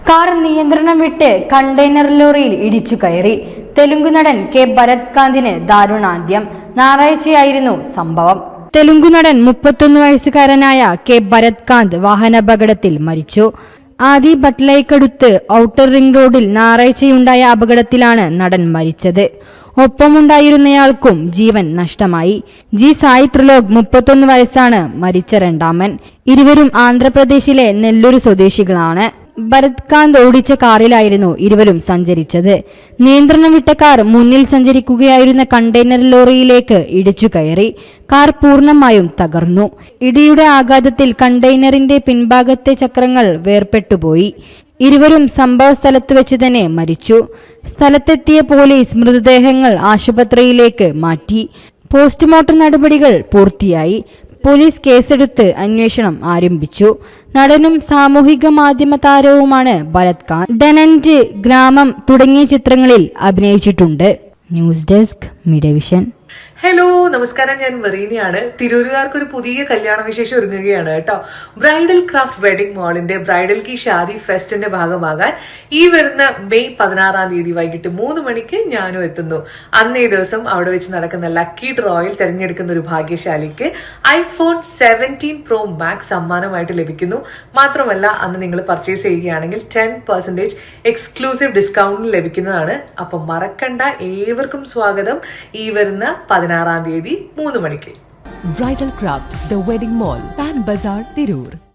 Car നിയന്ത്രണം വിട്ട് container ലോറിയിൽ ഇടിച്ചു കയറി. തെലുങ്ക് നടൻ കെ ഭരത് കാന്തിന് ദാരുണാന്ത്യം. ഞായറാഴ്ചയായിരുന്നു സംഭവം. തെലുങ്ക് നടൻ 31 വയസ്സുകാരനായ കെ ഭരത് കാന്ത് വാഹനാപകടത്തിൽ മരിച്ചു. ആദി ബട്ട്ലയ്ക്കടുത്ത് ഔട്ടർ റിംഗ് റോഡിൽ ഞായറാഴ്ചയുണ്ടായ അപകടത്തിലാണ് നടൻ മരിച്ചത്. ഒപ്പമുണ്ടായിരുന്നയാൾക്കും ജീവൻ നഷ്ടമായി. ജി സായി ത്രിലോക് 31 വയസ്സാണ് മരിച്ച രണ്ടാമൻ. ഇരുവരും ആന്ധ്രാപ്രദേശിലെ നെല്ലൂർ സ്വദേശികളാണ്. ഭരത് കാന്ത് ഓടിച്ച കാറിലായിരുന്നു ഇരുവരും സഞ്ചരിച്ചത്. നിയന്ത്രണം വിട്ട കാർ മുന്നിൽ സഞ്ചരിക്കുകയായിരുന്ന കണ്ടെയ്നർ ലോറിയിലേക്ക് ഇടിച്ചു കയറി. കാർ പൂർണ്ണമായും തകർന്നു. ഇടിയുടെ ആഘാതത്തിൽ കണ്ടെയ്നറിന്റെ പിൻഭാഗത്തെ ചക്രങ്ങൾ വേർപെട്ടുപോയി. ഇരുവരും സംഭവ സ്ഥലത്തു വെച്ച് തന്നെ മരിച്ചു. സ്ഥലത്തെത്തിയ പോലീസ് മൃതദേഹങ്ങൾ ആശുപത്രിയിലേക്ക് മാറ്റി. പോസ്റ്റ്മോർട്ടം നടപടികൾ പൂർത്തിയായി. പോലീസ് കേസെടുത്ത് അന്വേഷണം ആരംഭിച്ചു. നടനും സാമൂഹിക മാധ്യമ താരവുമാണ് ഭരത് കാന്ത്. ഡനന്റ്, ഗ്രാമം തുടങ്ങിയ ചിത്രങ്ങളിൽ അഭിനയിച്ചിട്ടുണ്ട്. News desk media vision. Hello, നമസ്കാരം. ഞാൻ മെറീനയാണ്. തിരൂരുകാർക്ക് ഒരു പുതിയ കല്യാണ വിശേഷം ഒരുങ്ങുകയാണ് കേട്ടോ. ബ്രൈഡൽ ക്രാഫ്റ്റ് വെഡിംഗ് മോളിന്റെ ബ്രൈഡൽ കി ഷാദി ഫെസ്റ്റിന്റെ ഭാഗമാകാൻ ഈ വരുന്ന മെയ് 16-ാം തീയതി വൈകിട്ട് 3 മണിക്ക് ഞാനും എത്തുന്നു. അന്നേ ദിവസം അവിടെ വെച്ച് നടക്കുന്ന ലക്കി ഡ്രോയിൽ തിരഞ്ഞെടുക്കുന്ന ഒരു ഭാഗ്യശാലിക്ക് iPhone 17 Pro Max സമ്മാനമായിട്ട് ലഭിക്കുന്നു. മാത്രമല്ല, അന്ന് നിങ്ങൾ പർച്ചേസ് ചെയ്യുകയാണെങ്കിൽ 10% എക്സ്ക്ലൂസീവ് ഡിസ്കൗണ്ട് ലഭിക്കുന്നതാണ്. അപ്പം മറക്കണ്ട, ഏവർക്കും സ്വാഗതം ഈ വരുന്ന 16-ാം തീയതി 3 മണിക്ക്. Bridal craft the wedding mall, Pan Bazaar, Tirur.